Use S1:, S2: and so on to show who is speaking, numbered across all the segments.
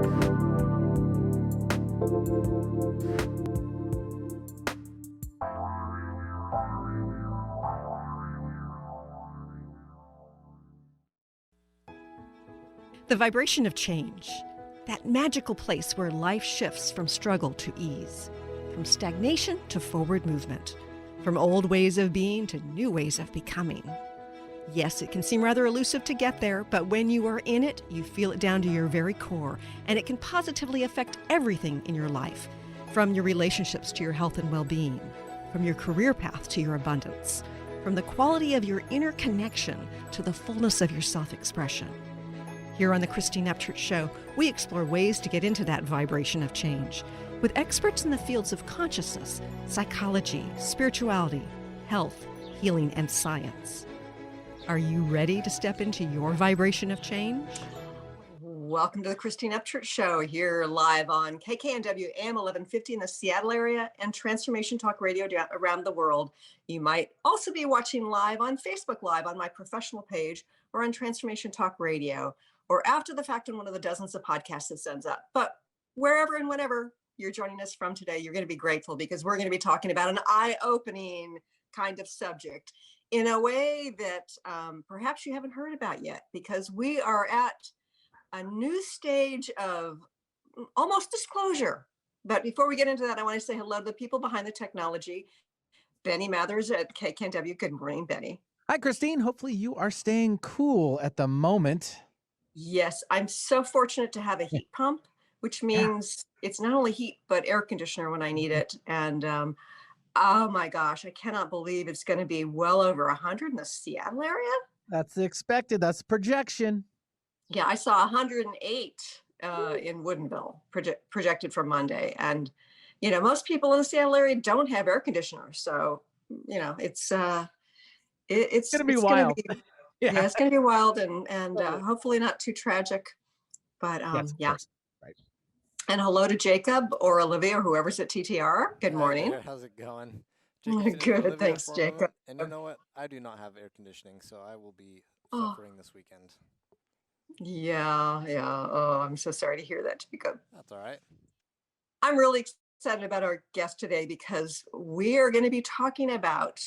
S1: The vibration of change, that magical place where life shifts from struggle to ease, from stagnation to forward movement, from old ways of being to new ways of becoming. Yes, it can seem rather elusive to get there, but when you are in it, you feel it down to your very core, and it can positively affect everything in your life, from your relationships to your health and well-being, from your career path to your abundance, from the quality of your inner connection to the fullness of your self-expression. Here on the Christine Upchurch Show, we explore ways to get into that vibration of change with experts in the fields of consciousness, psychology, spirituality, health, healing, and science. Are you ready to step into your vibration of change? Welcome to the Christine Upchurch Show, here live on KKNW AM 1150 in the Seattle area and Transformation Talk Radio around the world. You might also be watching live on Facebook Live on my professional page or on Transformation Talk Radio, or after the fact on one of the dozens of podcasts that sends up. But wherever and whenever you're joining us from today, you're going to be grateful because we're going to be talking about an eye-opening kind of subject in a way that perhaps you haven't heard about yet, because we are at a new stage of almost disclosure. But before we get into that, I want to say hello to the people behind the technology. Benny Mathers at KKNW. Good morning, Benny.
S2: Hi, Christine. Hopefully you are staying cool at the moment.
S1: Yes, I'm so fortunate to have a heat pump, which means it's not only heat, but air conditioner when I need it. And oh my gosh, I cannot believe it's going to be well over 100 in the Seattle area.
S2: That's expected. That's projection.
S1: Yeah, I saw 108 in Woodinville projected for Monday. And, you know, most people in the Seattle area don't have air conditioners. So, you know, it's going to
S2: be wild.
S1: Yeah, it's going to be wild and hopefully not too tragic. But
S2: yes,
S1: yeah.
S2: Right.
S1: And hello to Jacob or Olivia or whoever's at TTR. Good morning.
S3: Hi, how's it going?
S1: Good, thanks, Jacob.
S3: And you know what? I do not have air conditioning, so I will be suffering this weekend.
S1: Yeah. Oh, I'm so sorry to hear that, Jacob.
S3: That's all right.
S1: I'm really excited about our guest today because we are going to be talking about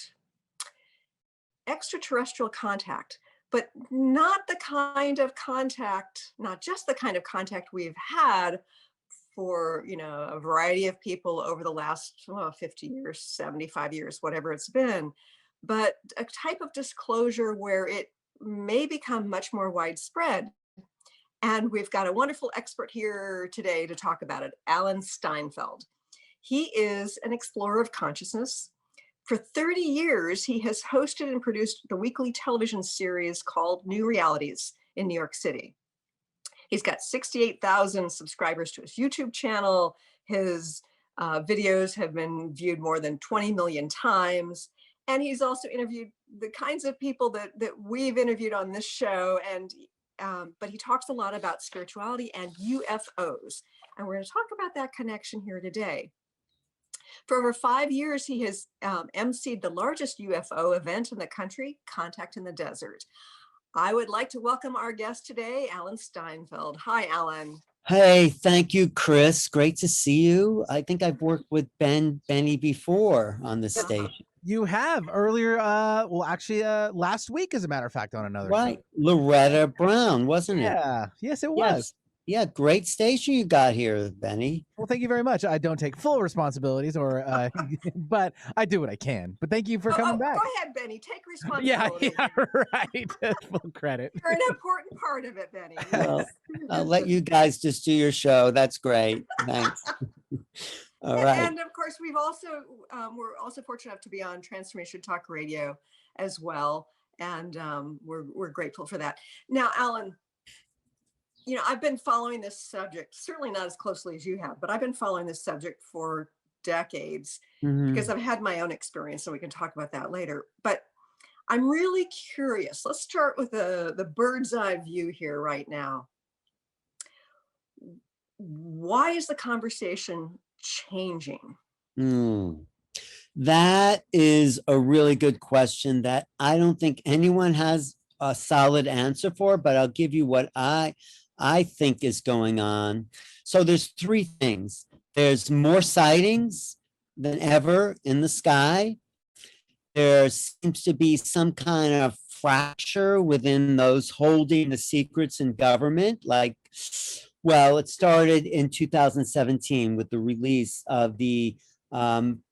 S1: extraterrestrial contact, but not the kind of contact, not just the kind of contact we've had for, you know, a variety of people over the last 50 years, 75 years, whatever it's been, but a type of disclosure where it may become much more widespread. And we've got a wonderful expert here today to talk about it, Alan Steinfeld. He is an explorer of consciousness. For 30 years, he has hosted and produced the weekly television series called New Realities in New York City. He's got 68,000 subscribers to his YouTube channel. His videos have been viewed more than 20 million times. And he's also interviewed the kinds of people that we've interviewed on this show. And but he talks a lot about spirituality and UFOs. And we're going to talk about that connection here today. For over 5 years, he has emceed the largest UFO event in the country, Contact in the Desert. I would like to welcome our guest today, Alan Steinfeld. Hi, Alan.
S4: Hey, thank you, Chris. Great to see you. I think I've worked with Benny before on the station.
S2: You have earlier, well, actually, last week, as a matter of fact, on another
S4: Right.
S2: show.
S4: Loretta Brown, wasn't it?
S2: Yeah. Yes, it was.
S4: Yeah, great station you got here, Benny.
S2: Well, thank you very much. I don't take full responsibilities, or but I do what I can. But thank you for coming back.
S1: Go ahead, Benny. Take responsibility.
S2: Yeah, right. Full credit.
S1: You're an important part of it, Benny.
S4: Well, I'll let you guys just do your show. That's great. Thanks. All right.
S1: And of course, we're also fortunate enough to be on Transformation Talk Radio as well, and we're grateful for that. Now, Alan, you know, I've been following this subject, certainly not as closely as you have, but I've been following this subject for decades because I've had my own experience, and we can talk about that later. But I'm really curious. Let's start with the bird's eye view here right now. Why is the conversation changing?
S4: That is a really good question that I don't think anyone has a solid answer for, but I'll give you what I I think is going on. So there's three things. There's more sightings than ever in the sky. There seems to be some kind of fracture within those holding the secrets in government. Like, well, it started in 2017 with the release of the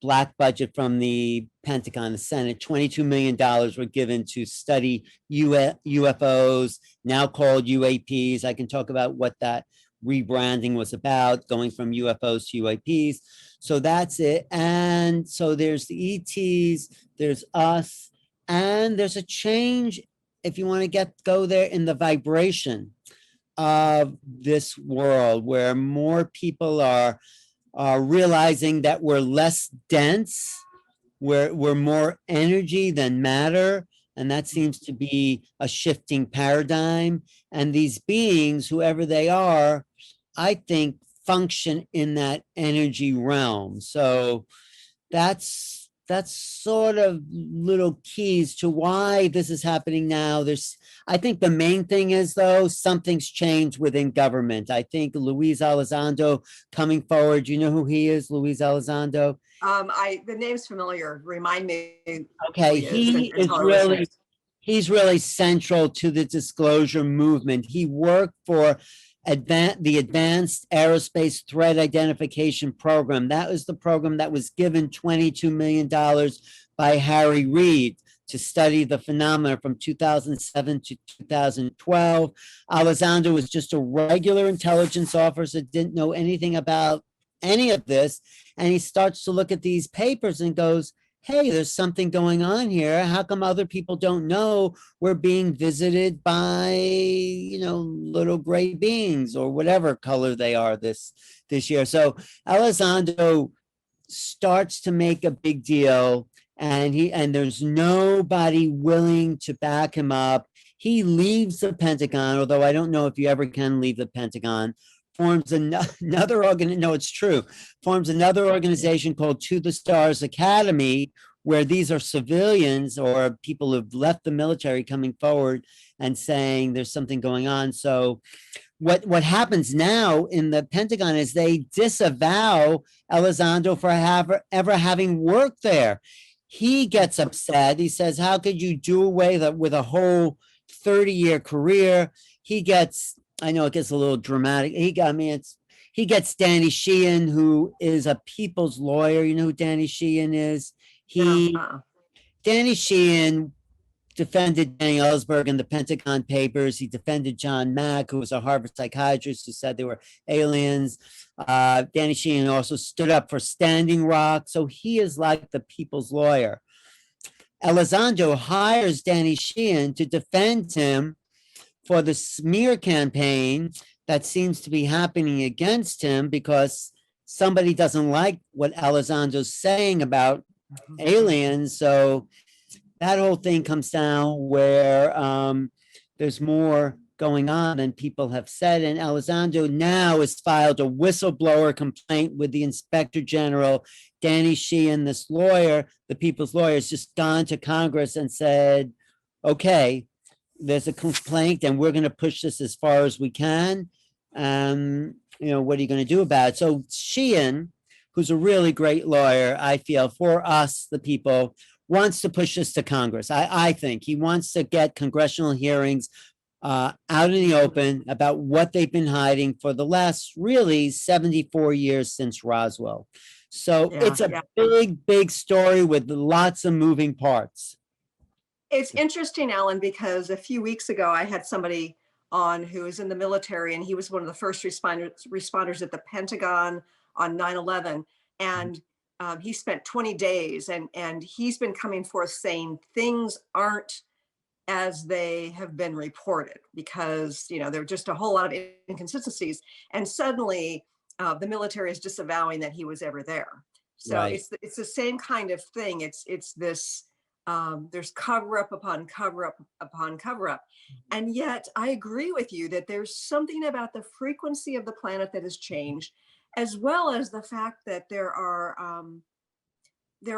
S4: black budget from the Pentagon, the Senate. $22 million were given to study UFOs, now called UAPs. I can talk about what that rebranding was about, going from UFOs to UAPs. So that's it. And so there's the ETs, there's us, and there's a change, if you want to go there, in the vibration of this world, where more people are realizing that we're less dense, we're more energy than matter. And that seems to be a shifting paradigm. And these beings, whoever they are, I think function in that energy realm. So that's sort of little keys to why this is happening now. I think the main thing is, though, something's changed within government. I think Luis Elizondo coming forward. You know who he is, Luis Elizondo?
S1: The name's familiar. Remind me.
S4: Okay, he's really central to the disclosure movement. He worked for the Advanced Aerospace Threat Identification Program. That was the program that was given $22 million by Harry Reid to study the phenomena from 2007 to 2012. Elizondo was just a regular intelligence officer, didn't know anything about any of this. And he starts to look at these papers and goes, hey, there's something going on here. How come other people don't know we're being visited by, little gray beings or whatever color they are this year? So Elizondo starts to make a big deal, and there's nobody willing to back him up. He leaves the Pentagon, although I don't know if you ever can leave the Pentagon. Forms another organization called To the Stars Academy, where these are civilians or people who've left the military coming forward and saying there's something going on. So what happens now in the Pentagon is they disavow Elizondo for ever having worked there. He gets upset. He says, how could you do away with a whole 30-year career? He gets, I know it gets a little dramatic. He gets Danny Sheehan, who is a people's lawyer. You know who Danny Sheehan is? Danny Sheehan defended Danny Ellsberg in the Pentagon Papers. He defended John Mack, who was a Harvard psychiatrist who said they were aliens. Danny Sheehan also stood up for Standing Rock. So he is like the people's lawyer. Elizondo hires Danny Sheehan to defend him for the smear campaign that seems to be happening against him because somebody doesn't like what Elizondo's saying about aliens. So that whole thing comes down where there's more going on than people have said. And Elizondo now has filed a whistleblower complaint with the Inspector General. Danny Sheehan, this lawyer, the people's lawyer, has just gone to Congress and said, okay, there's a complaint and we're going to push this as far as we can. What are you going to do about it? So Sheehan, who's a really great lawyer, I feel, for us, the people, wants to push this to Congress. I think he wants to get congressional hearings out in the open about what they've been hiding for the last really 74 years since Roswell. So it's a big story with lots of moving parts.
S1: It's interesting, Alan, because a few weeks ago, I had somebody on who was in the military, and he was one of the first responders at the Pentagon on 9/11. And he spent 20 days, and he's been coming forth saying things aren't as they have been reported because, there are just a whole lot of inconsistencies. And suddenly the military is disavowing that he was ever there. So right. It's the same kind of thing. It's this, there's cover up upon cover up upon cover up. And yet I agree with you that there's something about the frequency of the planet that has changed, as well as the fact that there are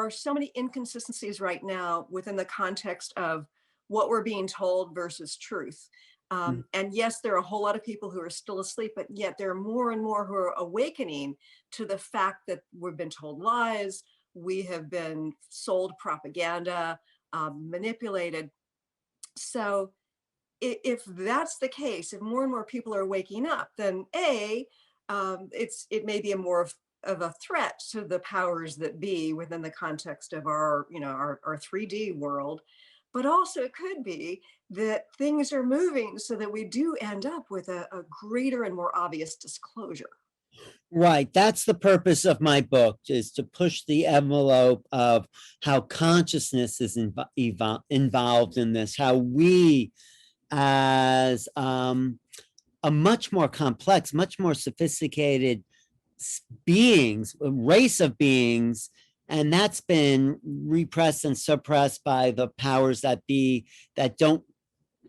S1: so many inconsistencies right now within the context of what we're being told versus truth. And yes, there are a whole lot of people who are still asleep, but yet there are more and more who are awakening to the fact that we've been told lies, we have been sold propaganda, manipulated. So if that's the case, if more and more people are waking up, then it may be a more of a threat to the powers that be within the context of our 3D world. But also it could be that things are moving so that we do end up with a greater and more obvious disclosure.
S4: Right. That's the purpose of my book, is to push the envelope of how consciousness is involved in this, how we as a much more complex, much more sophisticated beings, a race of beings, and that's been repressed and suppressed by the powers that be, that don't,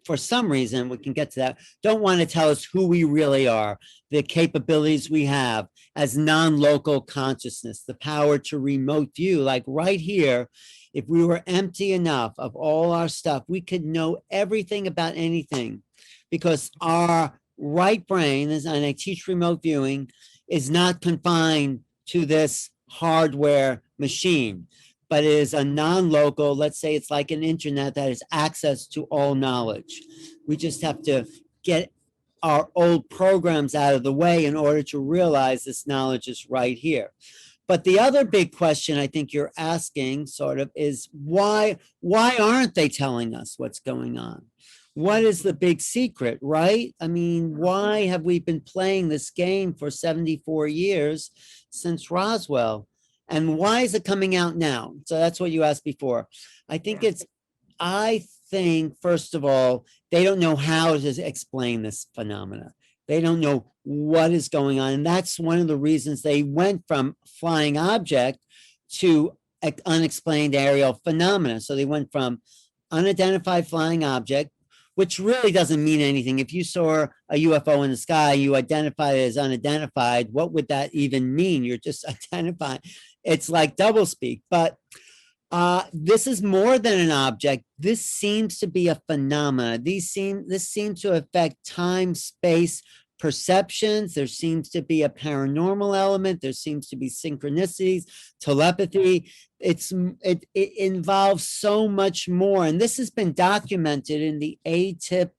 S4: for some reason, we can get to that, don't want to tell us who we really are, the capabilities we have as non-local consciousness, the power to remote view. Like right here, if we were empty enough of all our stuff, we could know everything about anything, because our right brain, and I teach remote viewing, is not confined to this hardware machine, but is a non-local, let's say it's like an internet that has access to all knowledge. We just have to get our old programs out of the way in order to realize this knowledge is right here. But the other big question I think you're asking sort of is why aren't they telling us what's going on? What is the big secret, right? I mean, why have we been playing this game for 74 years since Roswell? And why is it coming out now? So that's what you asked before. I think first of all, they don't know how to explain this phenomena. They don't know what is going on. And that's one of the reasons they went from flying object to unexplained aerial phenomena. So they went from unidentified flying object, which really doesn't mean anything. If you saw a UFO in the sky, you identify it as unidentified, what would that even mean? You're just identifying. It's like doublespeak. But this is more than an object. This seems to be a phenomena. This seems to affect time, space, perceptions. There seems to be a paranormal element. There seems to be synchronicities, telepathy. It involves so much more. And this has been documented in the ATIP,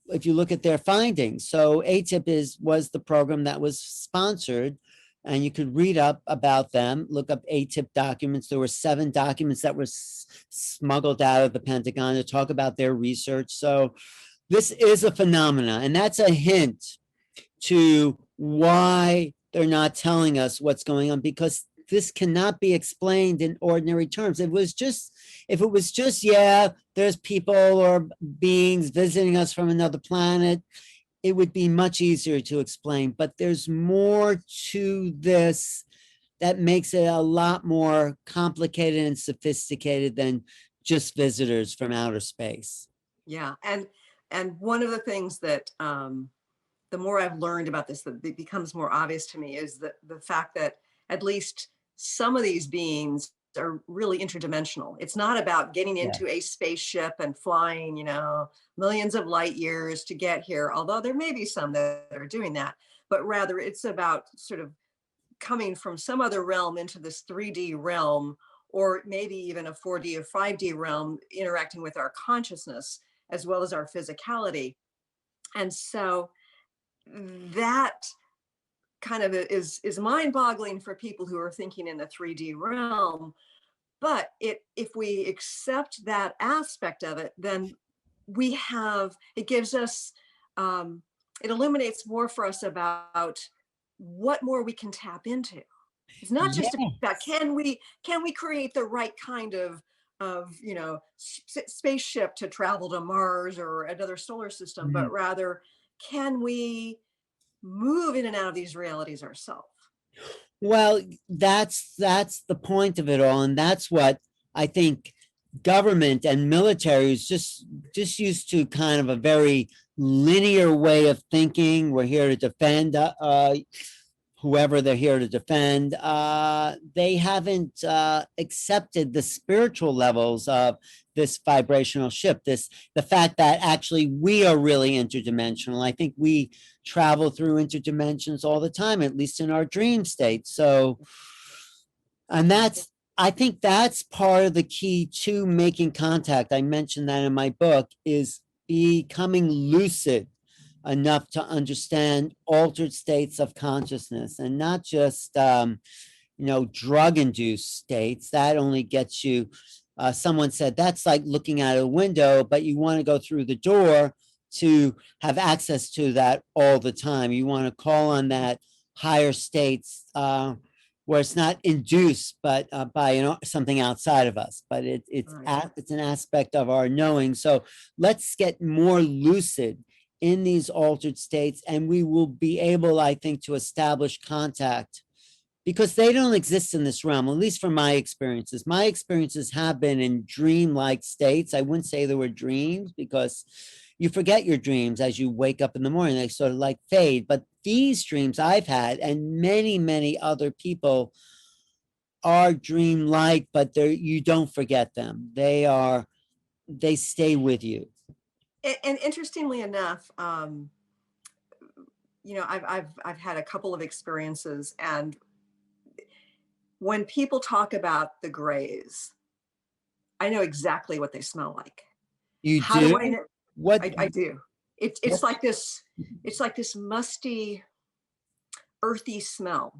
S4: if you look at their findings. So ATIP was the program that was sponsored, and you could read up about them, look up ATIP documents. There were 7 documents that were smuggled out of the Pentagon to talk about their research. So this is a phenomena, and that's a hint to why they're not telling us what's going on, because this cannot be explained in ordinary terms. If it was just, yeah, there's people or beings visiting us from another planet, it would be much easier to explain. But there's more to this that makes it a lot more complicated and sophisticated than just visitors from outer space.
S1: Yeah, and one of the things that the more I've learned about this, that it becomes more obvious to me, is that the fact that at least some of these beings are really interdimensional. It's not about getting into a spaceship and flying, millions of light years to get here, although there may be some that are doing that, but rather it's about sort of coming from some other realm into this 3D realm, or maybe even a 4D or 5D realm, interacting with our consciousness as well as our physicality. And so that kind of is mind-boggling for people who are thinking in the 3D realm. But if we accept that aspect of it, then it gives us, it illuminates more for us about what more we can tap into. It's not just about can we create the right kind of spaceship to travel to Mars or another solar system, but rather can we move in and out of these realities ourselves?
S4: Well, that's the point of it all, and that's what I think government and military is just used to kind of a very linear way of thinking. We're here to defend whoever they're here to defend, they haven't accepted the spiritual levels of this vibrational shift, the fact that actually we are really interdimensional. I think we travel through interdimensions all the time, at least in our dream state. So, and I think that's part of the key to making contact. I mentioned that in my book, is becoming lucid enough to understand altered states of consciousness, and not just drug induced states that only gets you, someone said that's like looking out a window, but you want to go through the door to have access to that all the time. You want to call on that higher states, where it's not induced but by something outside of us, but it's an aspect of our knowing. So let's get more lucid in these altered states, and we will be able, I think, to establish contact, because they don't exist in this realm, at least from my experiences. My experiences have been in dream-like states. I wouldn't say they were dreams, because you forget your dreams as you wake up in the morning. They sort of like fade. But these dreams I've had, and many, many other people, are dream-like, but you don't forget them. They stay with you.
S1: And interestingly enough, I've had a couple of experiences, and when people talk about the grays, I know exactly what they smell like.
S4: You
S1: How
S4: do?
S1: do I know?
S4: What?
S1: I do. It's like this. It's like this musty, earthy smell,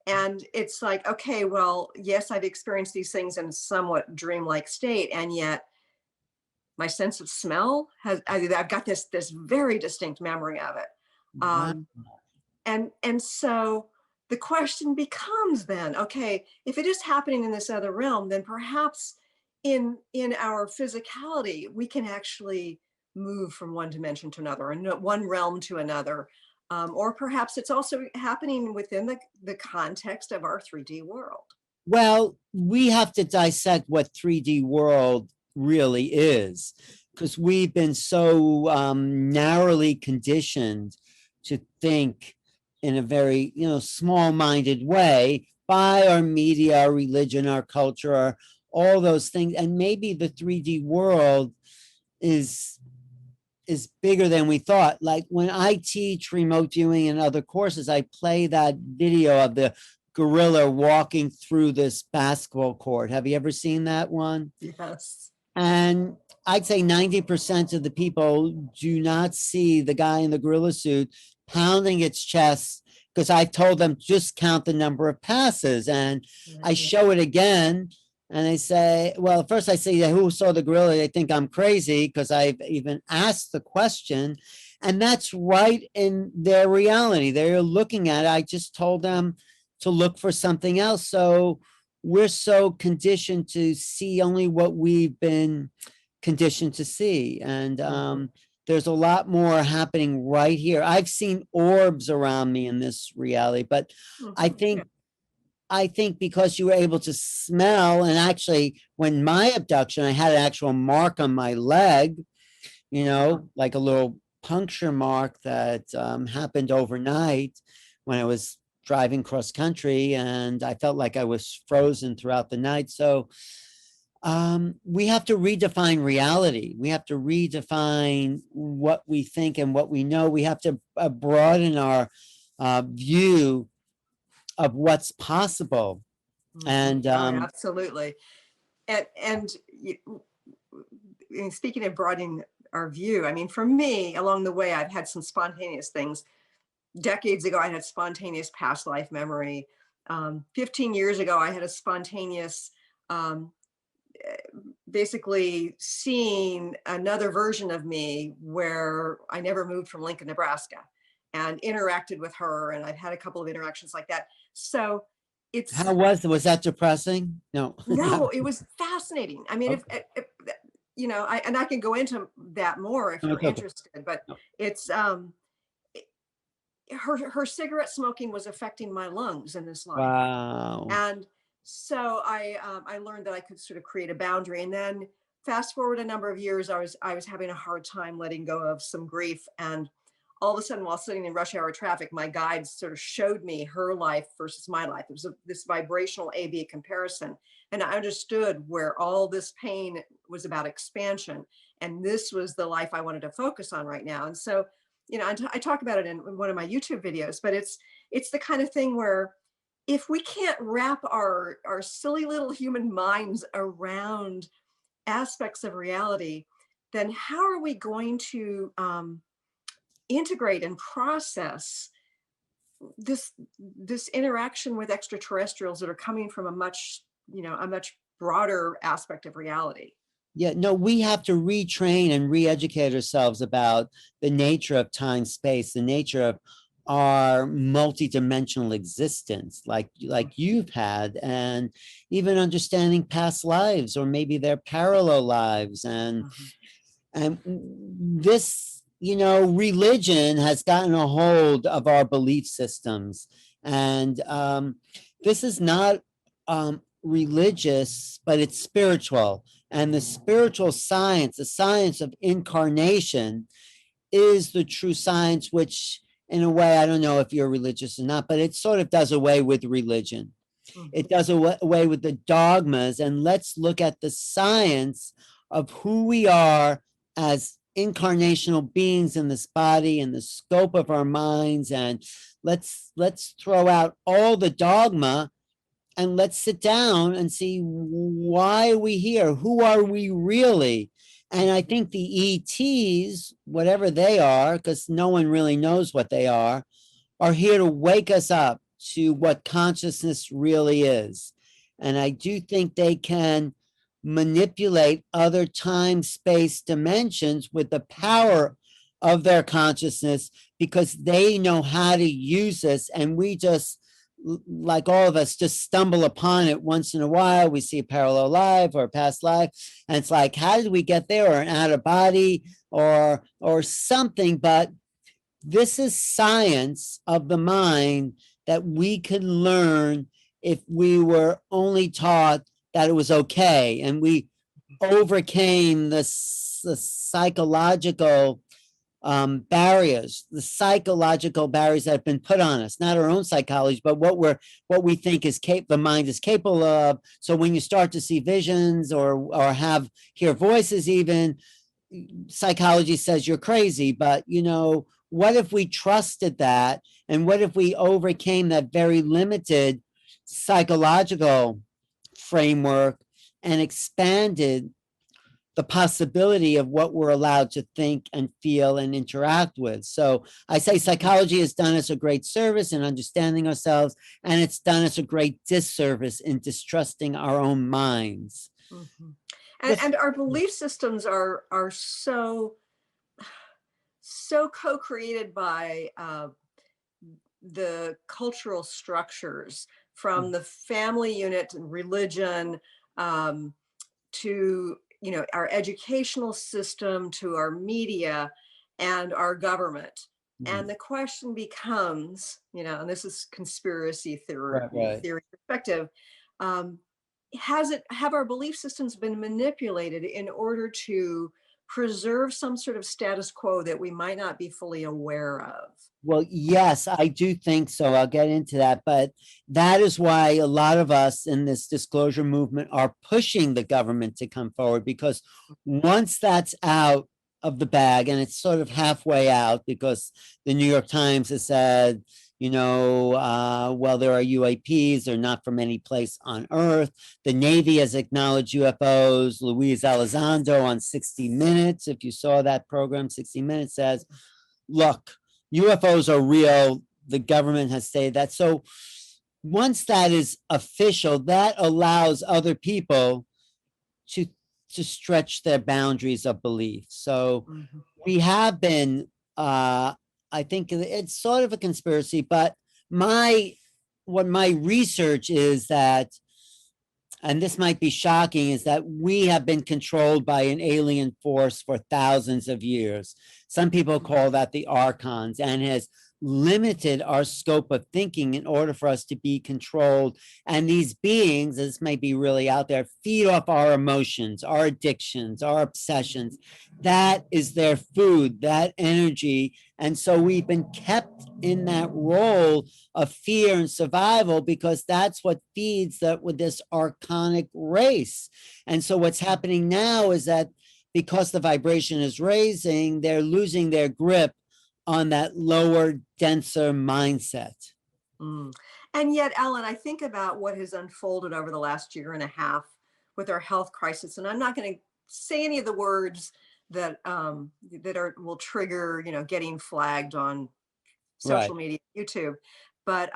S1: and it's like, okay, well, yes, I've experienced these things in a somewhat dreamlike state, and yet my sense of smell I've got this very distinct memory of it.
S4: Wow.
S1: And so the question becomes then, okay, if it is happening in this other realm, then perhaps in our physicality, we can actually move from one dimension to another, and one realm to another. Or perhaps it's also happening within the context of our 3D world.
S4: Well, we have to dissect what 3D world really is, because we've been so narrowly conditioned to think in a very small-minded way by our media, our religion, our culture, all those things. And maybe the 3D world is bigger than we thought. Like when I teach remote viewing and other courses, I play that video of the gorilla walking through this basketball court. Have you ever seen that one?
S1: Yes.
S4: And I'd say 90% of the people do not see the guy in the gorilla suit pounding its chest, because I told them just count the number of passes. And I show it again, and they say, well, first I say, who saw the gorilla? They think I'm crazy because I've even asked the question. And that's right in their reality. They're looking at it. I just told them to look for something else. So we're so conditioned to see only what we've been conditioned to see. And there's a lot more happening right here. I've seen orbs around me in this reality, but I think because you were able to smell, and actually when my abduction, I had an actual mark on my leg, like a little puncture mark that happened overnight when I was driving cross country, and I felt like I was frozen throughout the night. So we have to redefine reality. We have to redefine what we think and what we know. We have to broaden our view of what's possible. And
S1: absolutely. And speaking of broadening our view, I mean, for me, along the way, I've had some spontaneous things. Decades ago, I had spontaneous past life memory. 15 years ago, I had a spontaneous, basically seeing another version of me where I never moved from Lincoln, Nebraska, and interacted with her. And I've had a couple of interactions like that. So it's—
S4: how was that depressing? No.
S1: No, it was fascinating. I mean,
S4: Okay.
S1: if I can go into that more if you're
S4: Okay.
S1: interested, but it's her cigarette smoking was affecting my lungs in this life.
S4: Wow.
S1: And so I learned that I could sort of create a boundary. And then fast forward a number of years, I was having a hard time letting go of some grief, and all of a sudden, while sitting in rush hour traffic, my guide sort of showed me her life versus my life. It was this vibrational A/B comparison. And I understood where all this pain was about expansion. And this was the life I wanted to focus on right now. And so, I talk about it in one of my YouTube videos, but it's the kind of thing where if we can't wrap our silly little human minds around aspects of reality, then how are we going to integrate and process this interaction with extraterrestrials that are coming from a much broader aspect of reality?
S4: Yeah, no, we have to retrain and re-educate ourselves about the nature of time, space, the nature of our multidimensional existence, like you've had, and even understanding past lives or maybe their parallel lives. And this, religion has gotten a hold of our belief systems. And this is not religious, but it's spiritual. And the spiritual science, the science of incarnation, is the true science, which in a way, I don't know if you're religious or not, but it sort of does away with religion. It does away with the dogmas. And let's look at the science of who we are as incarnational beings in this body and the scope of our minds. And let's throw out all the dogma and let's sit down and see, why are we here? Who are we really? And I think the ETs, whatever they are, because no one really knows what they are here to wake us up to what consciousness really is. And I do think they can manipulate other time, space dimensions with the power of their consciousness, because they know how to use this. And we just, like all of us, just stumble upon it once in a while. We see a parallel life or a past life, and it's like, how did we get there? Or an out of body or something. But this is science of the mind that we could learn if we were only taught that it was okay, and we overcame the psychological barriers, the psychological barriers that have been put on us, not our own psychology, but what we think is the mind is capable of. So when you start to see visions or hear voices, even, psychology says you're crazy. But what if we trusted that? And what if we overcame that very limited psychological framework and expanded the possibility of what we're allowed to think and feel and interact with? So I say psychology has done us a great service in understanding ourselves, and it's done us a great disservice in distrusting our own minds.
S1: And our belief systems are so co-created by the cultural structures, from the family unit and religion, to our educational system, to our media and our government. And the question becomes, and this is conspiracy theory perspective, have our belief systems been manipulated in order to preserve some sort of status quo that we might not be fully aware of?
S4: Well, yes, I do think so. I'll get into that. But that is why a lot of us in this disclosure movement are pushing the government to come forward, because once that's out of the bag, and it's sort of halfway out, because the New York Times has said, well, there are UAPs, they're not from any place on Earth. The Navy has acknowledged UFOs. Luis Elizondo on 60 Minutes, if you saw that program, 60 Minutes, says, look, UFOs are real. The government has stated that. So once that is official, that allows other people to stretch their boundaries of belief. So we have been, I think it's sort of a conspiracy, but what my research is that, and this might be shocking, is that we have been controlled by an alien force for thousands of years. Some people call that the archons, and has limited our scope of thinking in order for us to be controlled. And these beings, this may be really out there, feed off our emotions, our addictions, our obsessions. That is their food, that energy. And so we've been kept in that role of fear and survival because that's what feeds that with this archonic race. And so what's happening now is that because the vibration is raising, they're losing their grip on that lower, denser mindset.
S1: And yet, Alan, I think about what has unfolded over the last year and a half with our health crisis, and I'm not going to say any of the words that will trigger, getting flagged on social media, YouTube, but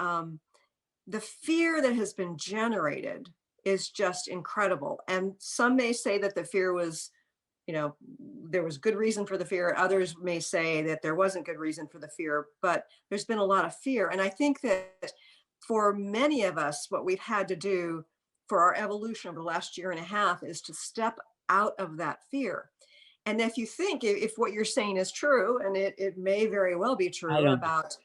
S1: the fear that has been generated is just incredible. And some may say that the fear was, there was good reason for the fear. Others may say that there wasn't good reason for the fear, but there's been a lot of fear. And I think that for many of us, what we've had to do for our evolution over the last year and a half is to step out of that fear. And if you think, if what you're saying is true, and it may very well be true about,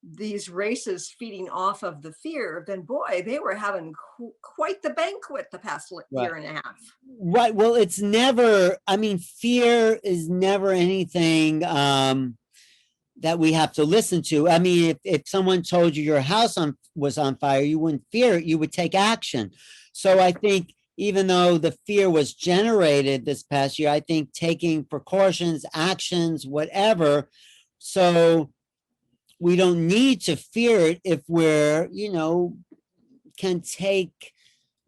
S1: these races feeding off of the fear, then boy, they were having quite the banquet the past year and a half.
S4: Right. Well, it's never, fear is never anything that we have to listen to. If someone told you your house was on fire, you wouldn't fear it, you would take action. So I think even though the fear was generated this past year, I think taking precautions, actions, whatever, so we don't need to fear it if we're, can take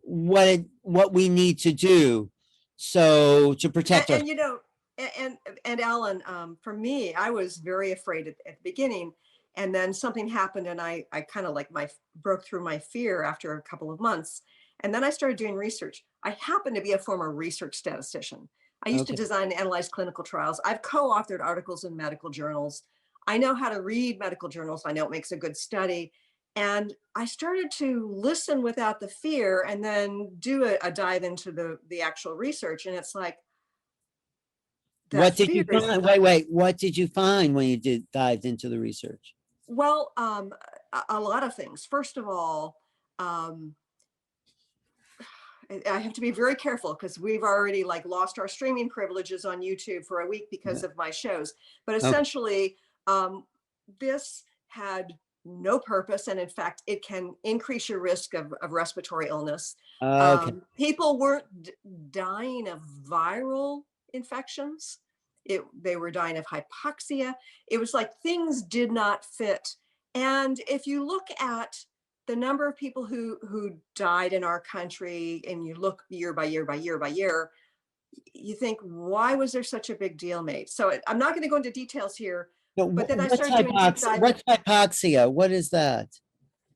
S4: what we need to do. So to protect
S1: and and Alan, for me, I was very afraid at the beginning, and then something happened, and I kind of broke through my fear after a couple of months, and then I started doing research. I happen to be a former research statistician. I used to design and analyze clinical trials. I've co-authored articles in medical journals. I know how to read medical journals. I know it makes a good study. And I started to listen without the fear and then do a dive into the actual research. And it's like,
S4: what did you find? What did you find when you dived into the research?
S1: Well, a lot of things. First of all, I have to be very careful because we've already lost our streaming privileges on YouTube for a week because of my shows. But essentially, this had no purpose. And in fact, it can increase your risk of respiratory illness. People weren't dying of viral infections. They were dying of hypoxia. It was like things did not fit. And if you look at the number of people who died in our country, and you look year by year by year by year, you think, why was there such a big deal made? So I'm not going to go into details here.
S4: No,
S1: but then I
S4: what's
S1: started doing deep dive.
S4: What's hypoxia? What is that?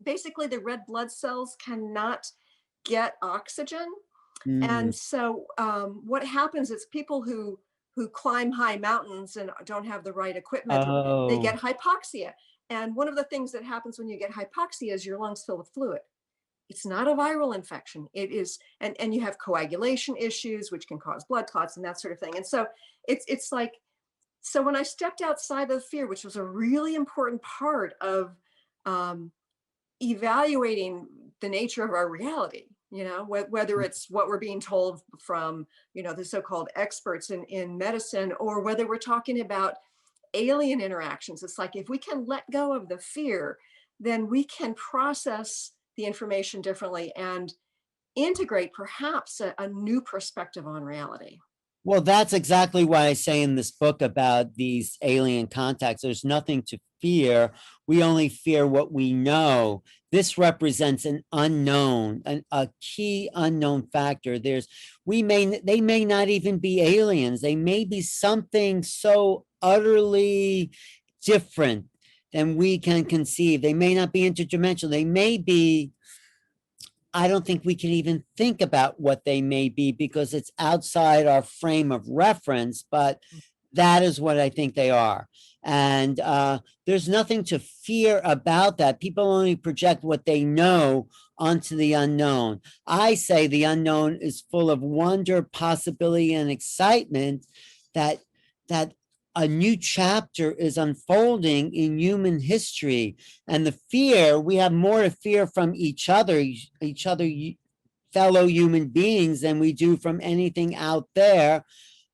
S1: Basically, the red blood cells cannot get oxygen. And so what happens is people who climb high mountains and don't have the right equipment, they get hypoxia. And one of the things that happens when you get hypoxia is your lungs fill with fluid. It's not a viral infection. It is, and you have coagulation issues, which can cause blood clots and that sort of thing. And so it's like, so when I stepped outside of fear, which was a really important part of evaluating the nature of our reality, whether it's what we're being told from, the so-called experts in medicine, or whether we're talking about alien interactions. It's like, if we can let go of the fear, then we can process the information differently and integrate perhaps a new perspective on reality.
S4: Well, that's exactly why I say in this book about these alien contacts, there's nothing to fear. We only fear what we know. This represents an unknown, a key unknown factor. They may not even be aliens. They may be something so utterly different than we can conceive. They may not be interdimensional. They may be, I don't think we can even think about what they may be because it's outside our frame of reference, but that is what I think they are. And there's nothing to fear about that. People only project what they know onto the unknown. I say the unknown is full of wonder, possibility, and excitement that a new chapter is unfolding in human history. And the fear, we have more to fear from each other, fellow human beings, than we do from anything out there.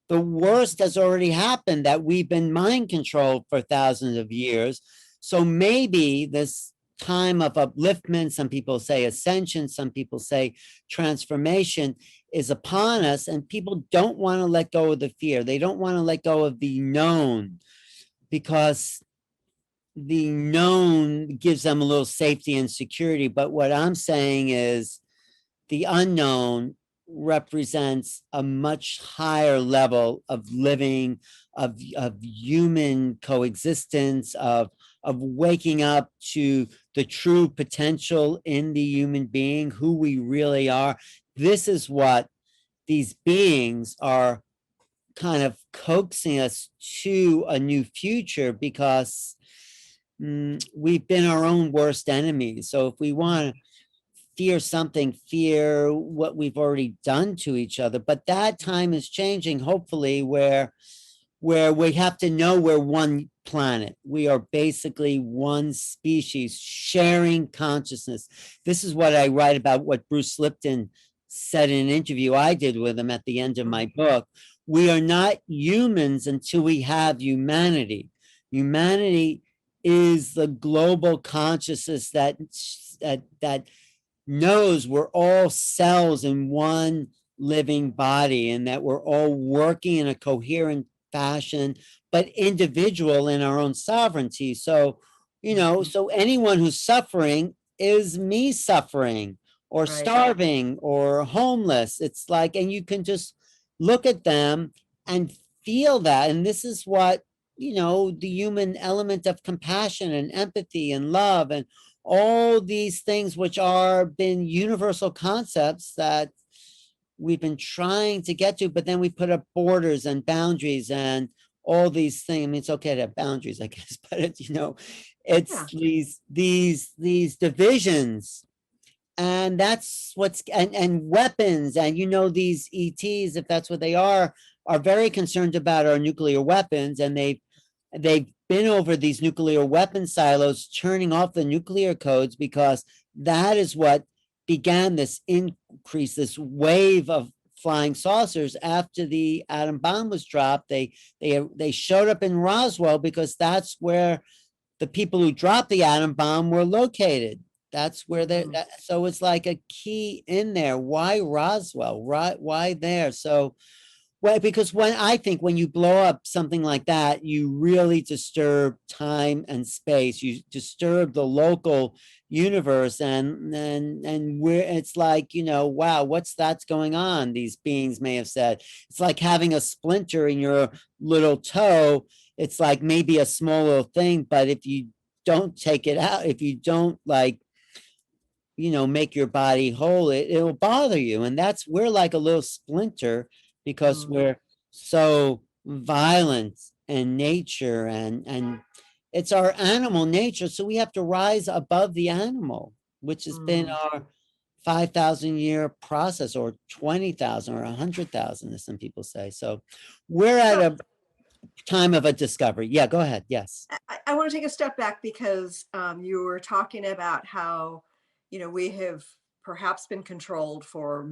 S4: The worst has already happened, that we've been mind controlled for thousands of years. So maybe this time of upliftment, some people say ascension, some people say transformation, is upon us, and people don't want to let go of the fear. They don't want to let go of the known, because the known gives them a little safety and security. But what I'm saying is the unknown represents a much higher level of living, of human coexistence, of waking up to the true potential in the human being, who we really are. This is what these beings are kind of coaxing us to, a new future, because we've been our own worst enemies. So if we want to fear something, fear what we've already done to each other. But that time is changing, hopefully, where we have to know we're one planet. We are basically one species sharing consciousness. This is what I write about, what Bruce Lipton said in an interview I did with him at the end of my book. We are not humans until we have humanity. Humanity is the global consciousness that knows we're all cells in one living body, and that we're all working in a coherent fashion, but individual in our own sovereignty. So, so anyone who's suffering is me suffering, or
S1: Right.
S4: starving, or homeless. It's like, and you can just look at them and feel that. And this is what, the human element of compassion and empathy and love and all these things, which are been universal concepts that we've been trying to get to, but then we put up borders and boundaries and all these things. I mean, it's okay to have boundaries, I guess, but it's, it's these divisions, and that's what's, and weapons, and these ETs, if that's what they are very concerned about our nuclear weapons, and they've been over these nuclear weapon silos, turning off the nuclear codes, because that is what began this increase, this wave of flying saucers after the atom bomb was dropped. They showed up in Roswell because that's where the people who dropped the atom bomb were located. That's where they. So it's like a key in there. Why Roswell? Why there? So. Well, because I think when you blow up something like that, you really disturb time and space. You disturb the local universe, and where it's like, wow, what's that's going on? These beings may have said it's like having a splinter in your little toe. It's like maybe a small little thing, but if you don't take it out, if you don't make your body whole, it'll bother you. And we're like a little splinter, because we're so violent in nature, and it's our animal nature. So we have to rise above the animal, which has been our 5,000 year process, or 20,000 or 100,000, as some people say. So we're at a time of a discovery. Yeah, go ahead. Yes.
S1: I want to take a step back, because you were talking about how, we have perhaps been controlled for,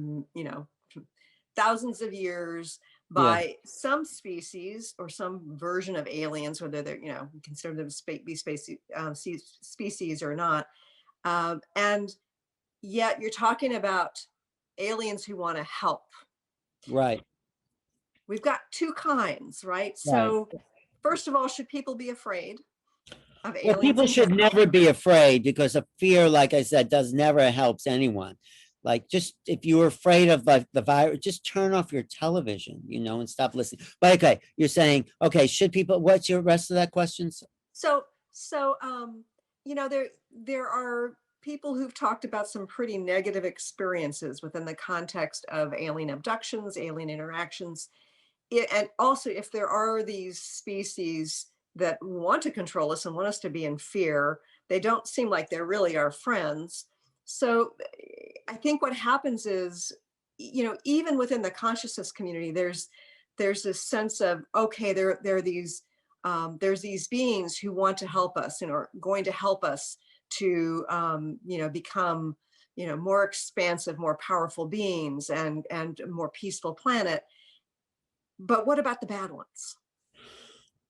S1: thousands of years by some species or some version of aliens, whether they're, consider them species or not. And yet you're talking about aliens who want to help.
S4: Right.
S1: We've got two kinds, right? So first of all, should people be afraid of aliens?
S4: Well, people should never be afraid, because a fear, like I said, never helps anyone. Like, just if you're afraid of the virus, just turn off your television, and stop listening. But okay, you're saying, okay, should people, what's your rest of that question?
S1: So, there are people who've talked about some pretty negative experiences within the context of alien abductions, alien interactions. And also, if there are these species that want to control us and want us to be in fear, they don't seem like they're really our friends. So I think what happens is, even within the consciousness community, there's this sense of, okay, there are these there's these beings who want to help us and are going to help us to, become, more expansive, more powerful beings and a more peaceful planet. But what about the bad ones?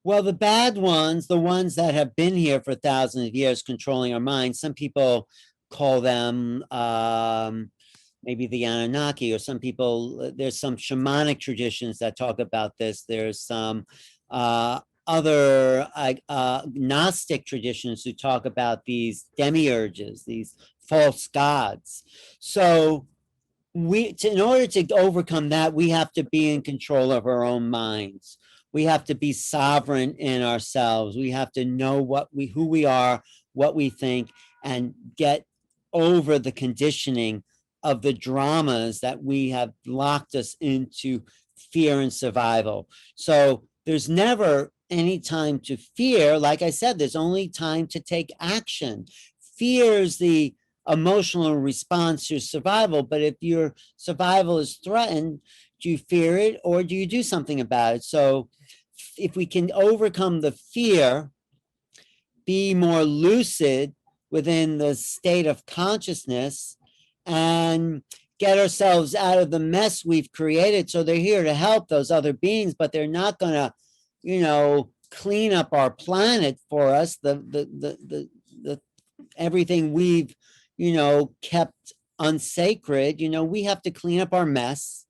S4: Well, the bad ones, the ones that have been here for thousands of years, controlling our minds, some people call them maybe the Anunnaki, or some people, there's some shamanic traditions that talk about this. There's some other Gnostic traditions who talk about these demiurges, these false gods. So in order to overcome that, we have to be in control of our own minds. We have to be sovereign in ourselves. We have to know who we are, what we think, and get over the conditioning of the dramas that we have locked us into fear and survival. So there's never any time to fear. Like I said, there's only time to take action. Fear is the emotional response to survival, but if your survival is threatened, do you fear it or do you do something about it? So if we can overcome the fear, be more lucid within the state of consciousness, and get ourselves out of the mess we've created. So they're here to help those other beings, but they're not going to, clean up our planet for us. The everything we've, kept unsacred. We have to clean up our mess,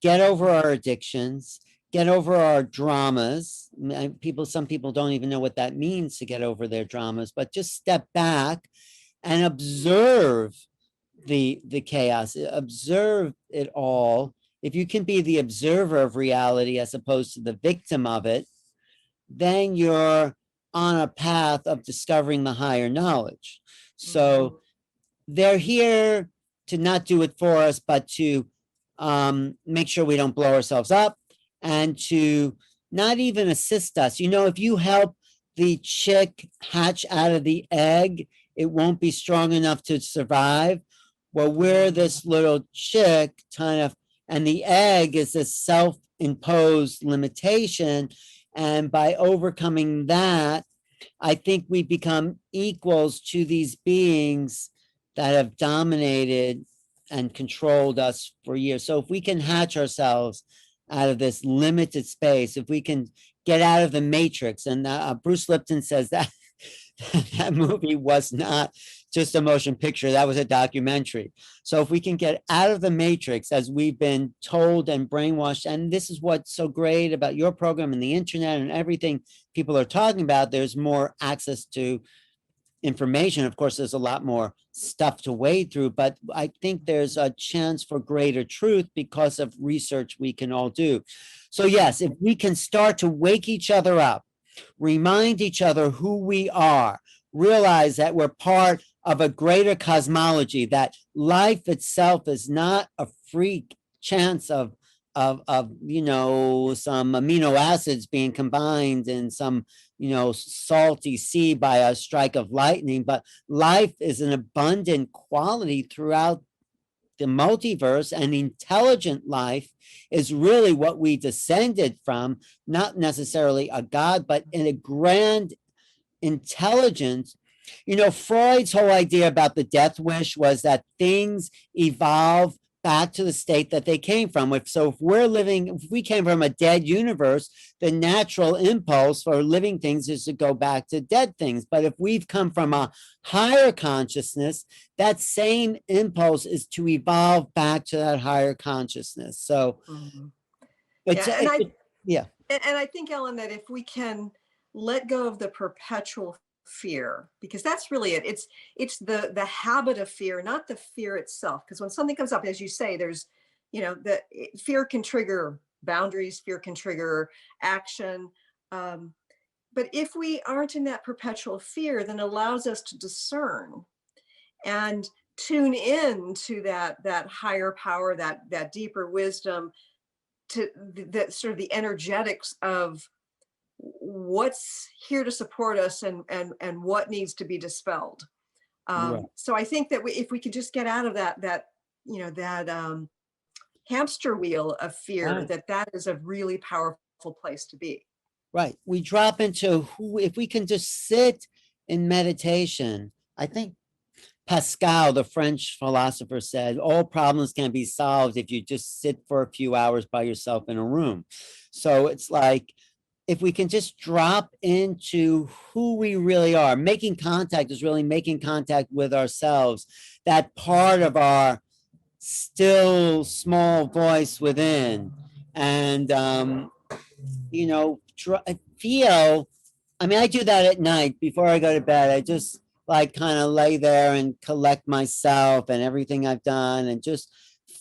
S4: get over our addictions, get over our dramas. Some people don't even know what that means, to get over their dramas, but just step back and observe the chaos, observe it all. If you can be the observer of reality as opposed to the victim of it, then you're on a path of discovering the higher knowledge. So they're here to not do it for us, but to make sure we don't blow ourselves up, and to not even assist us. If you help the chick hatch out of the egg, it won't be strong enough to survive. Well, we're this little chick and the egg is this self-imposed limitation. And by overcoming that, I think we become equals to these beings that have dominated and controlled us for years. So if we can hatch ourselves out of this limited space, if we can get out of the matrix, and Bruce Lipton says that that movie was not just a motion picture, that was a documentary. So if we can get out of the matrix as we've been told and brainwashed, and this is what's so great about your program and the internet and everything people are talking about, there's more access to information. Of course, there's a lot more stuff to wade through, but I think there's a chance for greater truth because of research we can all do. So yes, if we can start to wake each other up, remind each other who we are, realize that we're part of a greater cosmology, that life itself is not a freak chance of some amino acids being combined in some salty sea by a strike of lightning, but life is an abundant quality throughout the multiverse, and intelligent life is really what we descended from, not necessarily a god, but in a grand intelligence. Freud's whole idea about the death wish was that things evolve back to the state that they came from. If we came from a dead universe, the natural impulse for living things is to go back to dead things. But if we've come from a higher consciousness, that same impulse is to evolve back to that higher consciousness. So,
S1: And I think, Ellen, that if we can let go of the perpetual fear, because that's really it. It's the habit of fear, not the fear itself. Because when something comes up, as you say, there's, fear can trigger boundaries, fear can trigger action. But if we aren't in that perpetual fear, then it allows us to discern and tune in to that higher power, that deeper wisdom, to that sort of the energetics of what's here to support us and what needs to be dispelled.
S4: Right.
S1: So I think that if we could just get out of that hamster wheel of fear,
S4: Right.
S1: that is a really powerful place to be.
S4: Right. We drop into who, if we can just sit in meditation. I think Pascal, the French philosopher, said all problems can be solved if you just sit for a few hours by yourself in a room. So it's like, if we can just drop into who we really are, making contact is really making contact with ourselves, that part of our still small voice within. And, you know, feel, I mean, I do that at night before I go to bed. I just like kind of lay there and collect myself and everything I've done and just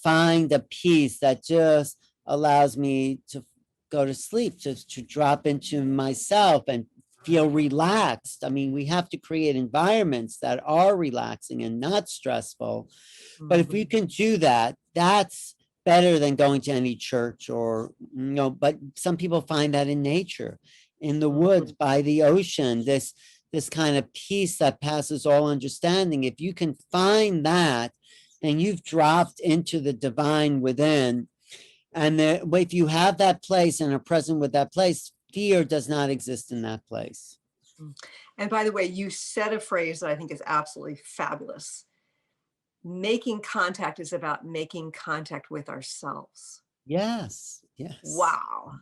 S4: find a peace that just allows me to go to sleep, just to drop into myself and feel relaxed. I mean, we have to create environments that are relaxing and not stressful. But if we can do that, that's better than going to any church or, you know, but some people find that in nature, in the woods, by the ocean, this kind of peace that passes all understanding. If you can find that, then you've dropped into the divine within. And if you have that place and are present with that place, fear does not exist in that place.
S1: And by the way, you said a phrase that I think is absolutely fabulous. Making contact is about making contact with ourselves.
S4: Yes. Yes.
S1: Wow.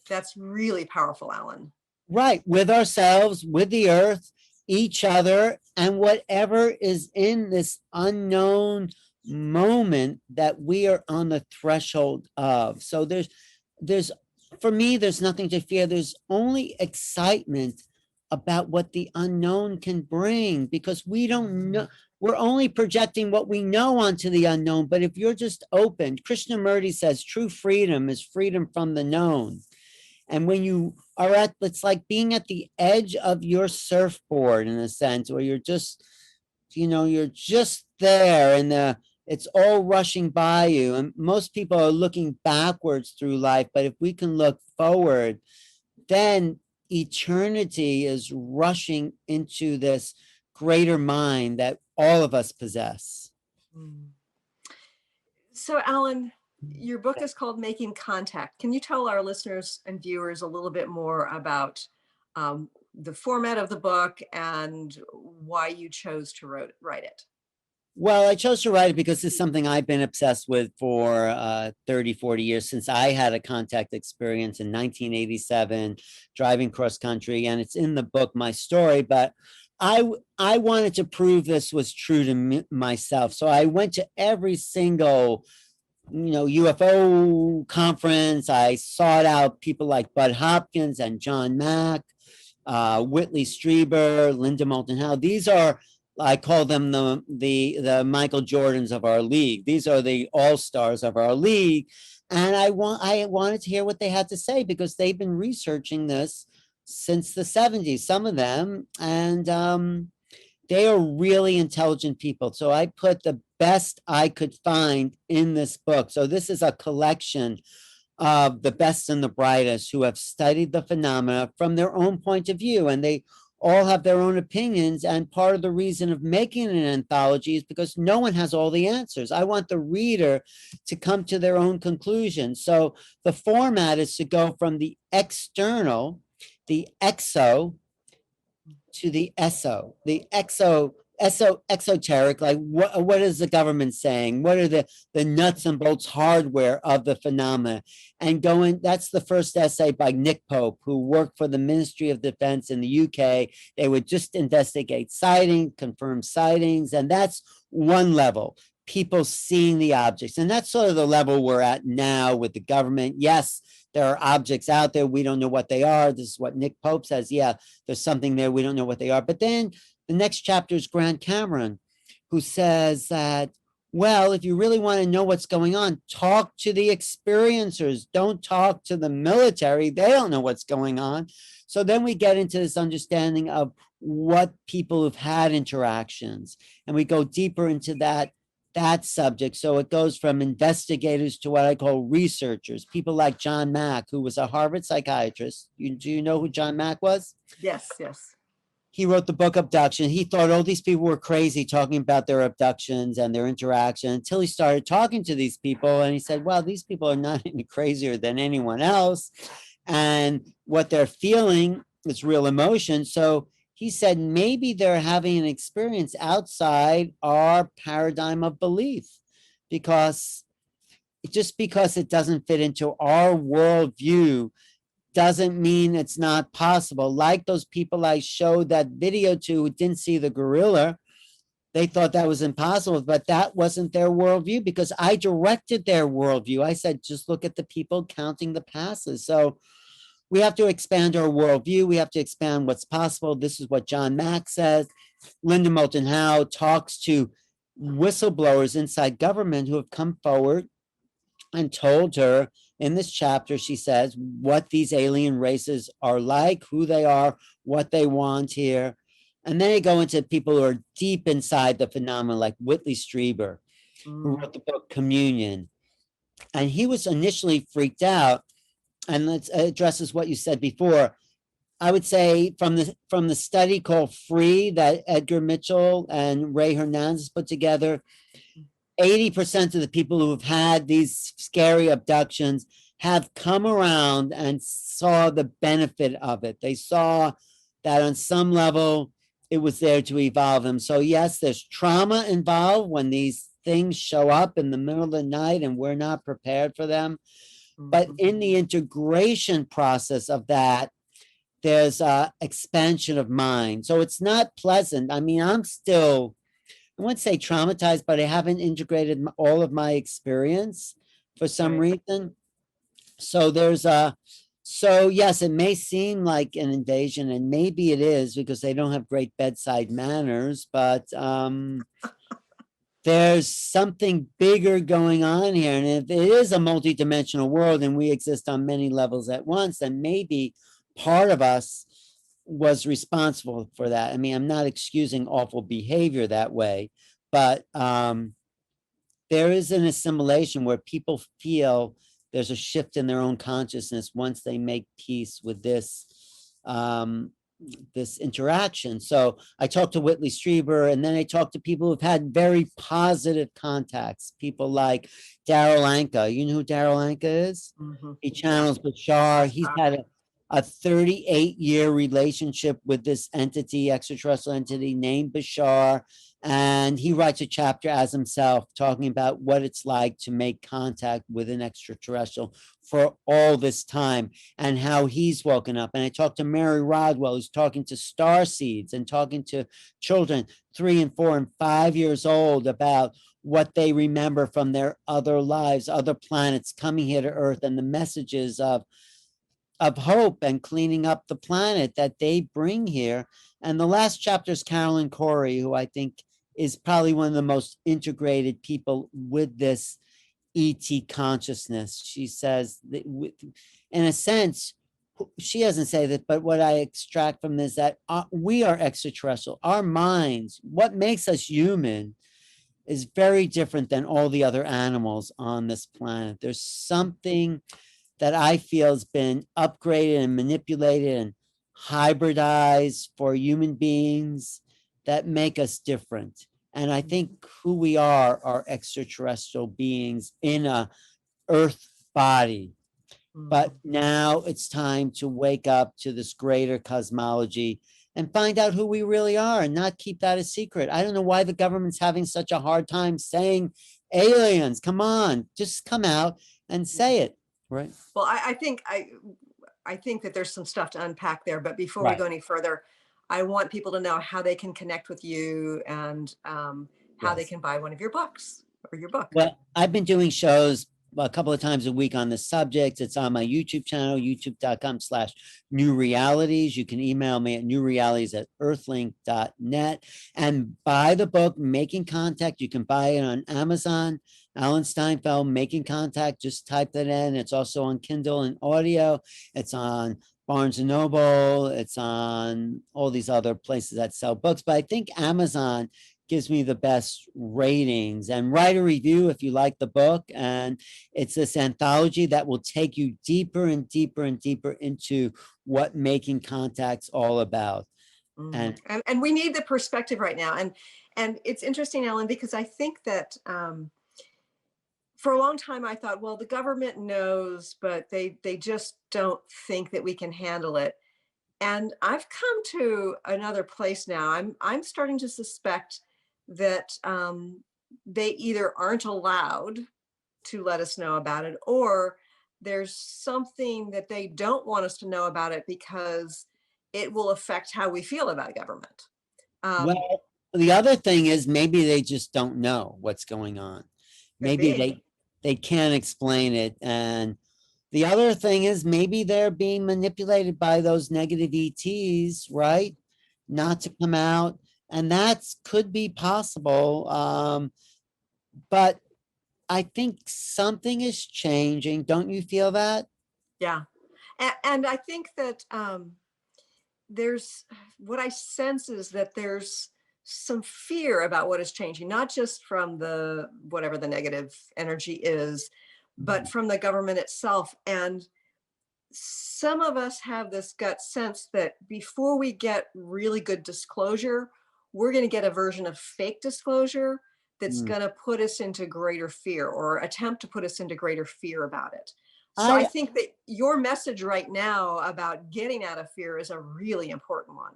S1: That's really powerful, Alan.
S4: Right. With ourselves, with the earth, each other, and whatever is in this unknown moment that we are on the threshold of. So there's for me, there's nothing to fear. There's only excitement about what the unknown can bring, because we don't know. We're only projecting what we know onto the unknown. But if you're just open, Krishnamurti says true freedom is freedom from the known. And when you are it's like being at the edge of your surfboard in a sense, where you're just, you know, you're just there and it's all rushing by you. And most people are looking backwards through life. But if we can look forward, then eternity is rushing into this greater mind that all of us possess.
S1: So, Alan, your book is called Making Contact. Can you tell our listeners and viewers a little bit more about the format of the book and why you chose to write it?
S4: Well, I chose to write it because it's something I've been obsessed with for 30, 40 years, since I had a contact experience in 1987, driving cross country, and it's in the book, my story. But I wanted to prove this was true to myself. So I went to every single, you know, UFO conference. I sought out people like Bud Hopkins and John Mack, Whitley Strieber, Linda Moulton Howe. These are, I call them the Michael Jordans of our league. These are the all-stars of our league. And I wanted to hear what they had to say, because they've been researching this since the 70s, some of them, and they are really intelligent people. So I put the best I could find in this book. So this is a collection of the best and the brightest who have studied the phenomena from their own point of view, and they all have their own opinions. And part of the reason of making an anthology is because no one has all the answers. I want the reader to come to their own conclusion. So the format is to go from the external, the exo, to the eso. The exoteric, like what is the government saying? What are the nuts and bolts hardware of the phenomena? And that's the first essay by Nick Pope, who worked for the Ministry of Defense in the UK. They would just investigate sightings, confirm sightings, and that's one level, people seeing the objects. And that's sort of the level we're at now with the government. Yes, there are objects out there. We don't know what they are. This is what Nick Pope says. Yeah, there's something there. We don't know what they are. But then the next chapter is Grant Cameron, who says that, well, if you really want to know what's going on, talk to the experiencers. Don't talk to the military. They don't know what's going on. So then we get into this understanding of what people who've had interactions, and we go deeper into that subject. So it goes from investigators to what I call researchers, people like John Mack, who was a Harvard psychiatrist. Do you know who John Mack was?
S1: Yes, yes.
S4: He wrote the book Abduction. He thought all these people were crazy talking about their abductions and their interaction, until he started talking to these people. And he said, well, these people are not any crazier than anyone else. and what they're feeling is real emotion. So he said maybe they're having an experience outside our paradigm of belief, because just because it doesn't fit into our worldview doesn't mean it's not possible. Like those people I showed that video to who didn't see the gorilla, they thought that was impossible, but that wasn't their worldview because I directed their worldview. I said, just look at the people counting the passes. So we have to expand our worldview. We have to expand what's possible. This is what John Mack says. Linda Moulton Howe talks to whistleblowers inside government who have come forward and told her in this chapter, she says, what these alien races are like, who they are, what they want here. And then they go into people who are deep inside the phenomenon, like Whitley Strieber, who wrote the book Communion. And he was initially freaked out. And it addresses what you said before. I would say from the study called Free that Edgar Mitchell and Ray Hernandez put together, 80% of the people who have had these scary abductions have come around and saw the benefit of it. They saw that on some level it was there to evolve them. So yes, there's trauma involved when these things show up in the middle of the night and we're not prepared for them. But in the integration process of that, there's expansion of mind. So it's not pleasant. I mean, I'm still, I wouldn't say traumatized, but I haven't integrated all of my experience for some reason. So there's so yes, it may seem like an invasion, and maybe it is because they don't have great bedside manners, but there's something bigger going on here. And if it is a multidimensional world and we exist on many levels at once, then maybe part of us was responsible for that. I mean, I'm not excusing awful behavior that way, but there is an assimilation where people feel there's a shift in their own consciousness once they make peace with this this interaction. So I talked to Whitley Strieber, and then I talked to people who've had very positive contacts, people like Daryl Anka. You know who Daryl Anka is? He channels Bashar. He's had a 38-year relationship with this entity, extraterrestrial entity named Bashar. And he writes a chapter as himself talking about what it's like to make contact with an extraterrestrial for all this time and how he's woken up. And I talked to Mary Rodwell, who's talking to star seeds and talking to children 3 and 4 and 5 years old about what they remember from their other lives, other planets coming here to Earth, and the messages of hope and cleaning up the planet that they bring here. And the last chapter is Carolyn Corey, who I think is probably one of the most integrated people with this ET consciousness. She says that in a sense, she doesn't say that, but what I extract from this, that we are extraterrestrial. Our minds, what makes us human, is very different than all the other animals on this planet. There's something that I feel has been upgraded and manipulated and hybridized for human beings that make us different. And I think who we are extraterrestrial beings in a earth body. But now it's time to wake up to this greater cosmology and find out who we really are and not keep that a secret. I don't know why the government's having such a hard time saying aliens. Come on, just come out and say it. Right.
S1: Well, I think that there's some stuff to unpack there. But before we go any further, I want people to know how they can connect with you and how they can buy one of your books or your book.
S4: Well, I've been doing shows a couple of times a week on this subject. It's on my YouTube channel, youtube.com/New Realities. You can email me at newrealities@earthlink.net and buy the book, Making Contact. You can buy it on Amazon. Alan Steinfeld, Making Contact. Just type that in. It's also on Kindle and audio. It's on Barnes and Noble. It's on all these other places that sell books. But I think Amazon gives me the best ratings. And write a review if you like the book. And it's this anthology that will take you deeper and deeper and deeper into what Making Contact's all about. And
S1: we need the perspective right now. And it's interesting, Ellen, because I think that for a long time, I thought, well, the government knows, but they just don't think that we can handle it. And I've come to another place now. I'm starting to suspect that they either aren't allowed to let us know about it, or there's something that they don't want us to know about it because it will affect how we feel about government.
S4: Well, the other thing is maybe they just don't know what's going on.
S1: Could
S4: Maybe
S1: be.
S4: they can't explain it. And the other thing is maybe they're being manipulated by those negative ETs, right? Not to come out. And that's could be possible. But I think something is changing. Don't you feel that?
S1: Yeah. And I think that there's what I sense is that there's some fear about what is changing, not just from the whatever the negative energy is, but from the government itself. And some of us have this gut sense that before we get really good disclosure, we're going to get a version of fake disclosure that's
S4: Mm.
S1: going to put us into greater fear or attempt to put us into greater fear about it. So I
S4: I
S1: think that your message right now about getting out of fear is a really important one.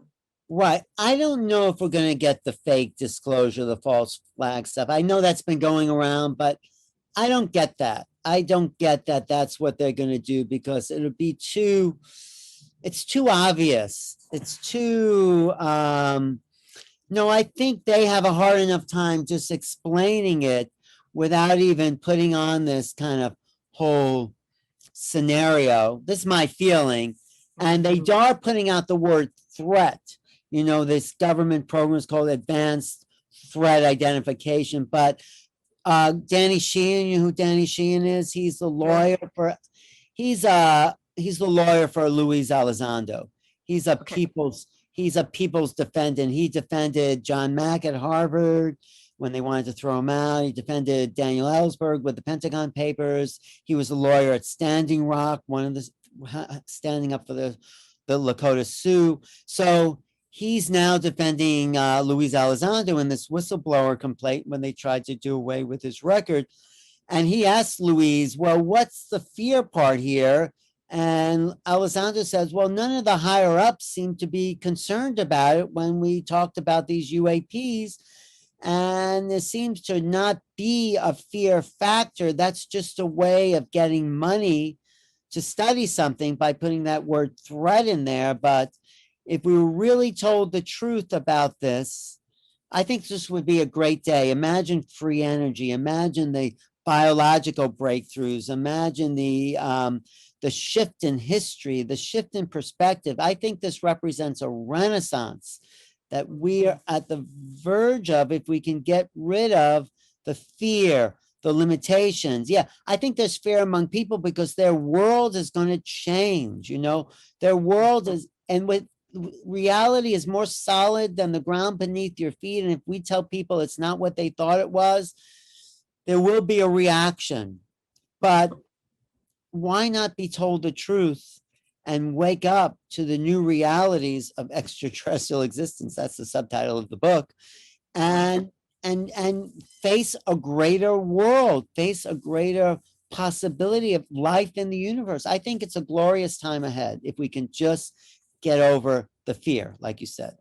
S4: Right. I don't know if we're going to get the fake disclosure, the false flag stuff. I know that's been going around, but I don't get that. I don't get that that's what they're going to do because it'll be too, it's too obvious. It's too, no, I think they have a hard enough time just explaining it without even putting on this kind of whole scenario. This is my feeling. And they are putting out the word threat. You know, this government program is called Advanced Threat Identification. But Danny Sheehan, you know who Danny Sheehan is? He's the lawyer for he's the lawyer for Luis Elizondo. He's a
S1: Okay.
S4: people's defendant. He defended John Mack at Harvard when they wanted to throw him out. He defended Daniel Ellsberg with the Pentagon Papers. He was a lawyer at Standing Rock, one of the standing up for the Lakota Sioux. So he's now defending Luis Elizondo in this whistleblower complaint when they tried to do away with his record. And he asked Luis, well, what's the fear part here? And Elizondo says, well, none of the higher ups seem to be concerned about it when we talked about these UAPs. And there seems to not be a fear factor. That's just a way of getting money to study something by putting that word threat in there. But if we were really told the truth about this, I think this would be a great day. Imagine free energy. Imagine the biological breakthroughs. Imagine the shift in history, the shift in perspective. I think this represents a renaissance that we are at the verge of if we can get rid of the fear, the limitations. Yeah, I think there's fear among people because their world is going to change, you know, their world is, and with reality is more solid than the ground beneath your feet. And if we tell people it's not what they thought it was, there will be a reaction. But why not be told the truth and wake up to the new realities of extraterrestrial existence? That's the subtitle of the book. And face a greater world, face a greater possibility of life in the universe. I think it's a glorious time ahead if we can just get over the fear, like you said.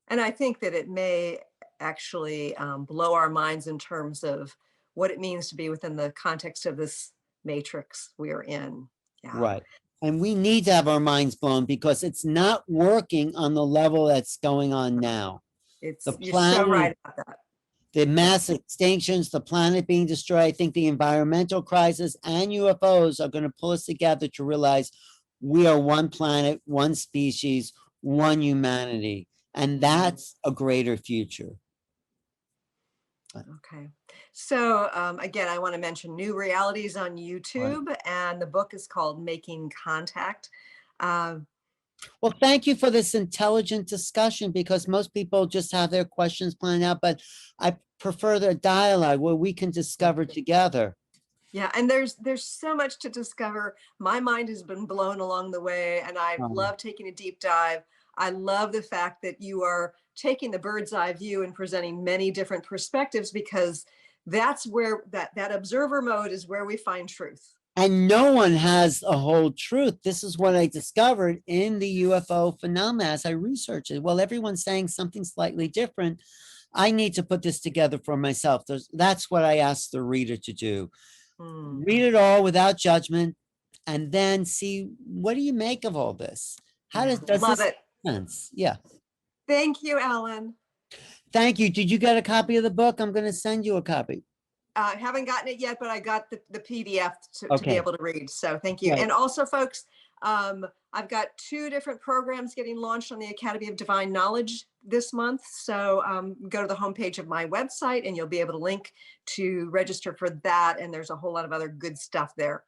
S1: And I think that it may actually blow our minds in terms of what it means to be within the context of this matrix we are in. Yeah.
S4: Right. And we need to have our minds blown because it's not working on the level that's going on now.
S1: It's,
S4: The
S1: you're so
S4: planet,
S1: right about that.
S4: the mass extinctions, the planet being destroyed. I think the environmental crisis and UFOs are going to pull us together to realize we are one planet, one species, one humanity. And that's a greater future.
S1: Okay. So again, I want to mention New Realities on YouTube, and the book is called Making Contact.
S4: Well, thank you for this intelligent discussion because most people just have their questions planned out, but I prefer the dialogue where we can discover together.
S1: Yeah, and there's so much to discover. My mind has been blown along the way, and I love taking a deep dive. I love the fact that you are taking the bird's eye view and presenting many different perspectives, because that's where that observer mode is where we find truth.
S4: And no one has a whole truth. This is what I discovered in the UFO phenomena as I researched it. Well, everyone's saying something slightly different. I need to put this together for myself. That's what I asked the reader to do. Read it all without judgment, and then see, what do you make of all this? How does
S1: Love
S4: this
S1: it.
S4: make sense? Yeah.
S1: Thank you, Alan.
S4: Thank you. Did you get a copy of the book? I'm going to send you a copy.
S1: I haven't gotten it yet, but I got the PDF to be
S4: Okay.
S1: able to read. So thank you.
S4: Right.
S1: And also, folks, I've got 2 different programs getting launched on the Academy of Divine Knowledge this month. So go to the homepage of my website and you'll be able to link to register for that. And there's a whole lot of other good stuff there.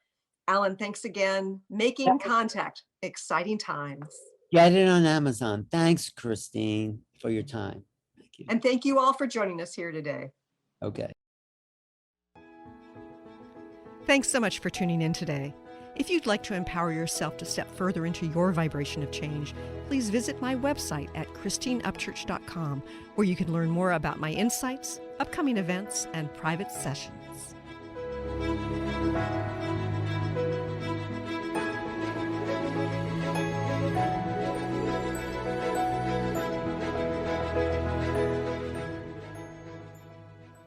S1: Alan, thanks again. Making Contact. Exciting times.
S4: Get it on Amazon. Thanks, Christine, for your time. Thank you.
S1: And thank you all for joining us here today.
S4: Okay.
S1: Thanks so much for tuning in today. If you'd like to empower yourself to step further into your vibration of change, please visit my website at christineupchurch.com, where you can learn more about my insights, upcoming events, and private sessions.